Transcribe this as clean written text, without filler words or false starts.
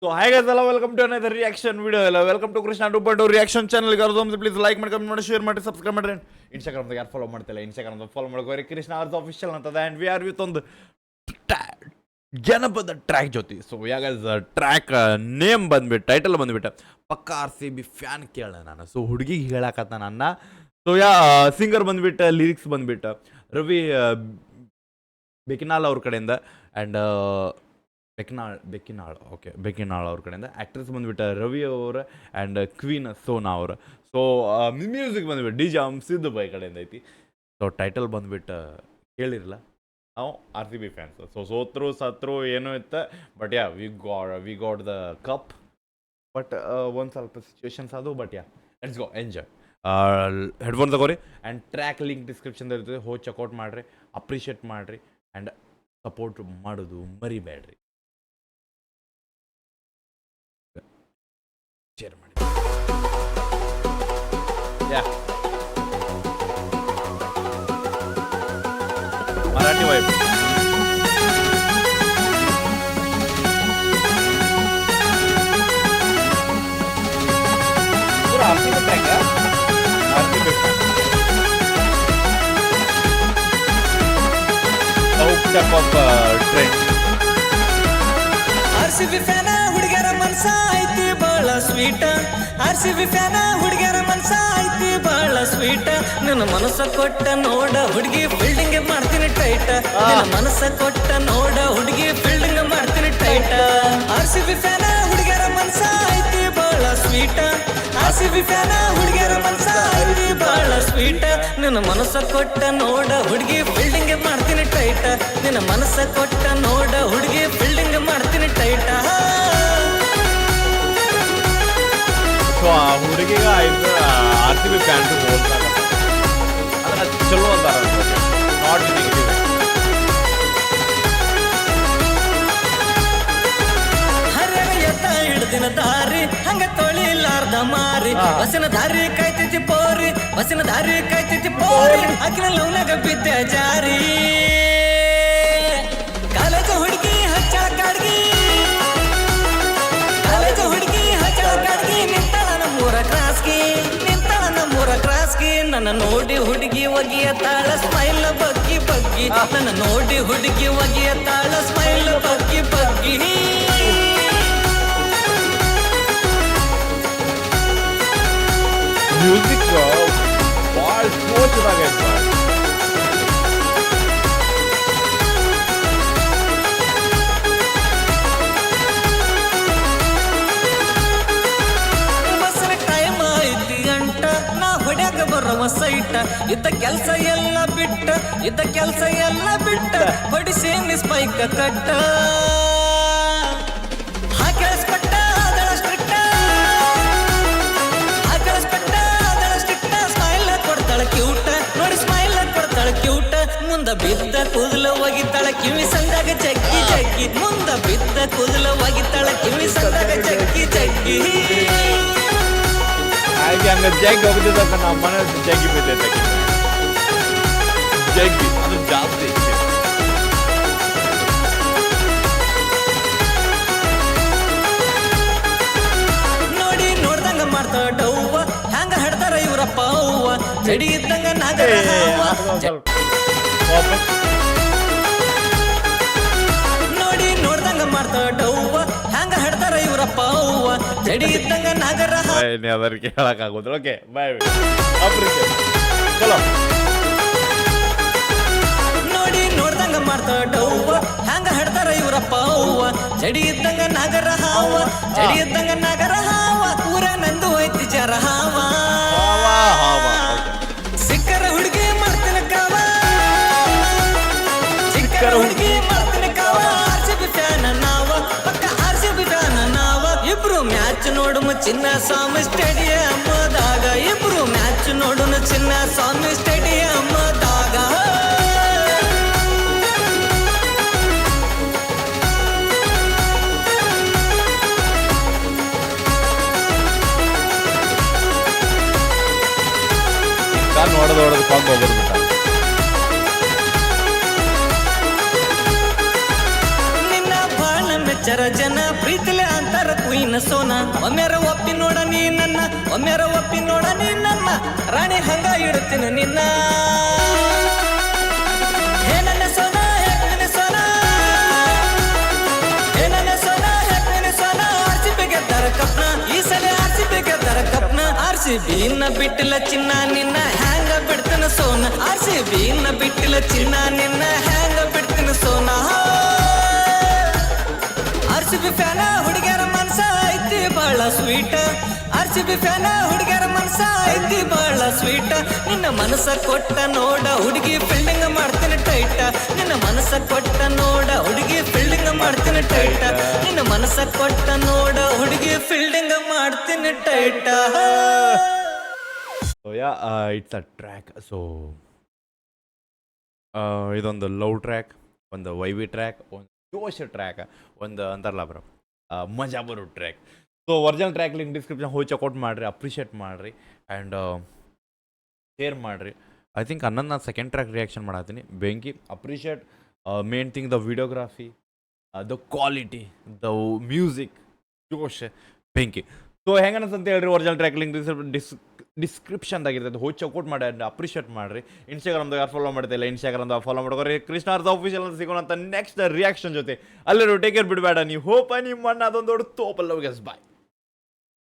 So hi guys, hello, welcome to another reaction video. Hello, welcome to Krishna 2.0 reaction channel. Please like ಮಾಡಿ comment ಮಾಡಿ share ಮಾಡಿ subscribe ಮಾಡಿ. Instagram ದಾಗ ಯಾರು follow ಮಾಡ್ತಿಲ್ಲ Instagram ದಾಗ ಫಾಲೋ ಮಾಡ್ಕೋರಿ ಕೃಷ್ಣ ಅವರ್ದು ಅಫಿಷಿಯಲ್ ಅಂತದ and we are with ಒಂದು ಜನಪದ ಟ್ರ್ಯಾಕ್ ಜೊತೆ. ಸೊ ಯಾಗಸ್ ಟ್ರ್ಯಾಕ್ ನೇಮ್ ಬಂದ್ಬಿಟ್ಟು ಟೈಟಲ್ ಬಂದ್ಬಿಟ್ಟು ಪಕ್ಕ RCB ಫ್ಯಾನ್ ಕೇಳ ನಾನು. ಸೊ ಹುಡುಗಿಗೆ ಹೇಳಕತ್ತ ನನ್ನ. ಸೊ ಸಿಂಗರ್ ಬಂದ್ಬಿಟ್ಟು ಲಿರಿಕ್ಸ್ ಬಂದ್ಬಿಟ್ಟು ರವಿ ಬೆಕಿನಾಳ್ ಅವ್ರ ಕಡೆಯಿಂದ ಆ್ಯಂಡ್ ಬೆಕಿನಾಳ್ ಅವ್ರ ಕಡೆಯಿಂದ. ಆ್ಯಕ್ಟ್ರೆಸ್ ಬಂದ್ಬಿಟ್ಟು ರವಿ ಅವರು ಆ್ಯಂಡ್ ಕ್ವೀನ್ ಸೋನಾ ಅವರು. ಸೊ ಮ್ಯೂಸಿಕ್ ಬಂದ್ಬಿಟ್ಟು DJ ಸಿದ್ದು ಬೈ ಕಡೆಯಿಂದ ಐತಿ. ಸೊ ಟೈಟಲ್ ಬಂದ್ಬಿಟ್ಟು ಕೇಳಿರಲ್ಲ, ನಾವು RCB ಫ್ಯಾನ್ಸ್. ಸೊ ಸೋತ್ರು ಸತ್ರು ಏನೂ ಇತ್ತು, but we got the cup. But ಒಂದು ಸ್ವಲ್ಪ ಸಿಚುವೇಶನ್ಸ್ ಅದು, but let's go enjoy. Headphone ತಗೋರಿ ಆ್ಯಂಡ್ ಟ್ರ್ಯಾಕ್ ಲಿಂಕ್ ಡಿಸ್ಕ್ರಿಪ್ಷನ್ದಾಗ ಇರ್ತದೆ, ಹೋಗಿ ಚೆಕ್ಔಟ್ ಮಾಡಿರಿ, ಅಪ್ರಿಷಿಯೇಟ್ ಮಾಡಿರಿ ಆ್ಯಂಡ್ ಸಪೋರ್ಟ್ ಮಾಡೋದು ಮರಿಬೇಡ್ರಿ. ಶೇರ್ ಮಾಡಿ. ಮರಾಠಿ ವೈಬ್. RCB ಫ್ಯಾನ ಹುಡುಗರ ಮನಸ ಐತಿ ಬಾಳ ಸ್ವೀಟ. RCB ಫ್ಯಾನ ಹುಡುಗರ ಮನಸ ಐತಿ ಬಾಳ ಸ್ವೀಟ. ನನ್ನ ಮನಸ್ಸ ಕೊಟ್ಟ ನೋಡ ಹುಡುಗಿ ಫೀಲ್ಡಿಂಗ್ ಮಾಡ್ತೀನಿ ಟೈಟ. ನನ್ನ ಮನಸ್ಸ ಕೊಟ್ಟ ನೋಡ ಹುಡುಗಿ ಫೀಲ್ಡಿಂಗ್ ಮಾಡ್ತೀನಿ ಟೈಟ. RCB ಫ್ಯಾನ ಹುಡುಗರ ಮನಸ ಐತಿ ಬಾಳ ಸ್ವೀಟ. RCB ಫ್ಯಾನ ಹುಡುಗರ ಮನಸ ಐತಿ ಬಾಳ ಸ್ವೀಟ. ನನ್ನ ಮನಸ್ಸ ಕೊಟ್ಟ ನೋಡ ಹುಡುಗಿ ಫೀಲ್ಡಿಂಗ್ ಮಾಡ್ತೀನಿ ಟೈಟ. ನಿನ್ನ ಮನಸ್ಸ ಕೊಟ್ಟ ನೋಡ ಹುಡುಗಿ ಫೀಲ್ಡಿಂಗ್ ಮಾಡ್ತೀನಿ ಟೈಟ. ಸೊ ಆ ಹುಡುಗಿಗ ಆಯ್ತು RCB ಫ್ಯಾನ್ಸ್ ಹೋಲ್ತಾರೆ, ಅದನ್ನ ಚಲೋ ಅಂತಾರೆ, ನಾಟ್ ನೆಗೆಟಿವ್. ಹಿಡ್ದಿನ ದಾರಿ ಹಂಗ ತೊಳಿಲಾರ್ದ ಮಾರಿ, ಬಸಿನ ದಾರಿ ಕಾಯ್ತೈತಿ ಪೋರಿ, ಬಸಿನ ದಾರಿ ಕಾಯ್ತೈತಿ ಪೋರಿ. ಆಕಿನ ಲವ್ನಾಗ ಬಿದ್ದೆ ಜಾರಿ. ಕಾಲೇಜ ಹುಡುಗಿ ಹಚ್ಚಳ ಕಾಡ್ಗಿ, ಕಾಲೇಜ ಹುಡುಗಿ ಹಚ್ಚಳ ಕಾಡ್ಗಿ. ನಿಂತಳ ನಮ್ಮೂರ ಕ್ರಾಸ್ಗಿ, ನಿಂತಳ ನಮ್ಮೂರ ಕ್ರಾಸ್ಗಿ. ನನ್ನ ನೋಡಿ ಹುಡುಗಿ ಒಗಿಯ ತಾಳ ಸ್ಮೈಲ್ ಬಗ್ಗಿ ಬಗ್ಗಿ. ನನ್ನ ನೋಡಿ ಹುಡುಗಿ ಒಗಿಯ ತಾಳ ಸ್ಮೈಲ್ ಬಗ್ಗಿ ಬಗ್ಗಿ. ಮ್ಯೂಸಿಕ್ ಭಾಳ ಚೆನ್ನಾಗೈತೆ. ಬಸ್ನ ಟೈಮ್ ಐತಿ ಗಂಟ, ನಾ ಹೊಡ್ಯಾಗ ಬರುವ ಸೈಟ. ಇದ್ದ ಕೆಲ್ಸ ಎಲ್ಲ ಬಿಟ್ಟ, ಇದ್ದ ಕೆಲ್ಸ ಎಲ್ಲ ಬಿಟ್ಟ, ಹೊಡಿಸಿ ಸ್ಪೈಕ ಕಟ್ಟ. ಹಾಕೆಳಸ್ಪಟ್ಟ ಅದಳ ಸ್ಟ್ರಿಕ್ಟ, ಹಾಕೆಳಸ್ಪಟ್ಟ ಅದಳ ಸ್ಟ್ರಿಕ್ಟ. ಸ್ಮೈಲ್ ಕೊಡ್ತಾಳ ಕ್ಯೂಟ, ನೋಡಿ ಸ್ಮೈಲ್ ಕೊಡ್ತಾಳ ಕ್ಯೂಟ. ಮುಂದ ಬಿದ್ದ ಕೂದಲ ಒಗಿತಾಳ ಕಿವಿ ಸಂದಾಗ ಜಗ್ಗಿ ಜಗ್ಗಿ. ಮುಂದ ಬಿದ್ದ ಕೂದಲ ಒಗಿತಾಳ ಕಿವಿ ಸಂದಾಗ ಜಗ್ಗಿ ಜಗ್ಗಿ. ಹಾಗೆ ಹಂಗ ಜಗ್ಗಿ ಹೋಗ್ತಿದ್ದ ನಮ್ಮ ಮನೆ ಜಗ್ಗಿ ಬಿದ್ದೈತೆ. ಜಗ್ಗಿ ಅಂದ್ರೆ ಜಾಸ್ತಿ. ನೋಡಿ ನೋಡ್ದಂಗ ಮಾಡ್ತಾಳ ಡವ್ವ, ಹ್ಯಾಂಗ ಹಡ್ತಾರ ಇವ್ರಪ್ಪ ಅವ್ವ. ಜಡಿ ಇದ್ದಂಗ ನಾಗರ ಹಾವ. ನೋಡಿ ನೋಡ್ದಂಗ ಮಾಡ್ತಾಳ ಡವ್ವ, ಹ್ಯಾಂಗ ಹಡ್ತಾರ ಇವ್ರಪ್ಪ ಅವ್ವ. ಜಡಿ ಇದ್ದಂಗ ನಾಗರ ಹಾವ. ಅದಕ್ಕೆ ಹೇಳಕ್ಕಾಗೋದಿಲ್ಲ. Okay bye. ಚಲೋ. ನೋಡಿ ನೋಡ್ದಂಗ ಮಾಡ್ತಾಳ ಡವ್ವ, ಹ್ಯಾಂಗ ಹಡ್ತಾರ ಇವ್ರಪ್ಪ ಅವ್ವ. ಜಡಿ ಇದ್ದಂಗ ನಾಗರ ಹಾವ, ಜಡಿ ಇದ್ದಂಗ ನಾಗರ ಹಾವ. ಊರ ನಂದು ಐತಿ ಜರ ಹಾವ. ಸಿಕ್ಕರ ಹುಡುಗಿ ಮಾಡ್ತೀನಿ ಕಾವ, ಸಿಕ್ಕರ ಹುಡುಗಿ ಮಾಡ್ತೀನಿ ಕಾವ. RCB ಫ್ಯಾನ ನಾವ, ಪಕ್ಕ RCB ಫ್ಯಾನ ನಾವ. ಇಬ್ರು ಮ್ಯಾಚ್ ನೋಡುಮ ಚಿನ್ನ ಸ್ವಾಮಿ ಸ್ಟೇಡಿಯಂದಾಗ, ಇಬ್ರು ಮ್ಯಾಚ್ ನೋಡುನು ಚಿನ್ನ ಸ್ವಾಮಿ ಸ್ಟೇಡಿಯಂದಾಗ. ನೋಡೋದು ಪಾಕ್ ಹೋಗೋದು ಬಿಟ್ಟ. ನಿನ್ನ ಬಾಳ ಮೆಚ್ಚರ ಜನ ಪ್ರೀತಿಲೆ ಅಂತಾರ ಕ್ವೀನ್ ಸೋನಾ ಒಮ್ಮೆರ ಒಪ್ಪಿ ನೋಡ ನೀ ನನ್ನ ಒಮ್ಮೆರ ಒಪ್ಪಿ ನೋಡ ನೀ ನನ್ನ ರಾಣಿ ಹಂಗ ಇಡ್ತೀನಿ ನಿನ್ನ ಹೇ ನನ್ನ ಸೋನಾ ಹೆಕ್ಕಿನ ಸೋನಾ ಹೇ ನನ್ನ ಸೋನಾ ಹೆಕ್ಕಿನ ಸೋನಾ RCB ಗೆದ್ದರ ಕಪ್ನ ಈ ಸಲ RCB ಗೆದ್ದರ ಕಪ್ನ RCB ನ ಬಿಟ್ಟಿಲ್ಲ ಚಿನ್ನ ನಿನ್ನ ಹ್ಯಾಂಗ ಬಿಡ್ತೀನಿ ಸೋನಾ RCB ನ ಬಿಟ್ಟಿಲ್ಲ ಚಿನ್ನ ನಿನ್ನ ಹ್ಯಾಂಗ ಬಿಡ್ತೀನಿ ಸೋನಾ RCB ಫ್ಯಾನ ಹುಡುಗ್ಯಾರ ಮನ್ಸ ಐತಿ ಬಾಳ ಸ್ವೀಟ್ RCB ಫ್ಯಾನ ಹುಡುಗ್ಯಾರ ಮನ್ಸ ಐತಿ ಬಾಳ ಸ್ವೀಟ್ ನಿನ್ನ ಮನಸ್ಸ ಕೊಟ್ಟ ನೋಡ ಹುಡುಗಿ ಫೀಲ್ಡಿಂಗ್ ಮಾಡ್ತೀನಿ ಟೈಟ ನಿನ್ನ ಮನಸ್ಸ ಕೊಟ್ಟ ನೋಡ ಹುಡುಗಿ ಫೀಲ್ಡಿಂಗ್ ಮಾಡ್ತೀನಿ ಟೈಟ ನಿನ್ನ ಮನಸ್ಸ ಕೊಟ್ಟ ನೋಡ ಹುಡುಗಿ ಫೀಲ್ಡಿಂಗ್ ಮಾಡ್ತೀನಿ ಟೈಟ so yeah it's a track so ಇದೊಂದು ಲವ್ ಟ್ರ್ಯಾಕ್ ಒಂದು ವೈವಿ ಟ್ರ್ಯಾಕ್ ಒಂದು ಜೋಶ್ ಟ್ರ್ಯಾಕ್ ಒಂದು ಅಂತಾರಲ್ಲ ಬ್ರೋ ಮಜಾ ಬರೋ track so original track link description ಹೋಗಿ ಚೆಕ್ಔಟ್ ಮಾಡಿರಿ ಅಪ್ರಿಷಿಯೇಟ್ ಮಾಡಿರಿ ಆ್ಯಂಡ್ ಶೇರ್ ಮಾಡಿರಿ ಐ ಥಿಂಕ್ ನಾನು ಸೆಕೆಂಡ್ ಟ್ರ್ಯಾಕ್ ರಿಯಾಕ್ಷನ್ ಮಾಡತ್ತೀನಿ ಬೆಂಕಿ appreciate main thing the videography the quality the music ಜೋಶ್ ಬೆಂಕಿ ಸೊ ಹೆಂಗೆ ಅಂತ ಹೇಳ್ರಿ ಒರಿಜಿನಲ್ ಟ್ರ್ಯಾಕ್ ಲಿಂಕ್ ಡಿಸ್ಕ್ರಿಪ್ಷನ್ದಾಗಿರ್ತದೆ ಹೋಗಿ ಚೆಕ್ಔಟ್ ಮಾಡಿ ಅಪ್ರಿಷಿಯೇಟ್ ಮಾಡಿರಿ ಇನ್ಸ್ಟಾಗ್ರಾಮ್ದಾಗ ಯಾರು ಫಾಲೋ ಮಾಡ್ತಿಲ್ಲ ಇನ್ಸ್ಟಾಗ್ರಾಮ್ದಾಗ ಫಾಲೋ ಮಾಡ್ಕೋರಿ ಕೃಷ್ಣಾರ್ಥ ಆಫೀಷಿಯಲ್ ಅಂತ ಸಿಗೋಣ ಅಂತ ನೆಕ್ಸ್ಟ್ ರಿಯಾಕ್ಷನ್ ಜೊತೆ ಅಲ್ಲರೂ ಟೇಕ್ ಕೇರ್ ಬಿಡಬೇಡ ನೀವು ಹೋಪ ನಿಮ್ಮ ಅಣ್ಣ ಅದೊಂದು ದೊಡ್ಡ ತೋಪಲ್ಲ ಬಾಯ್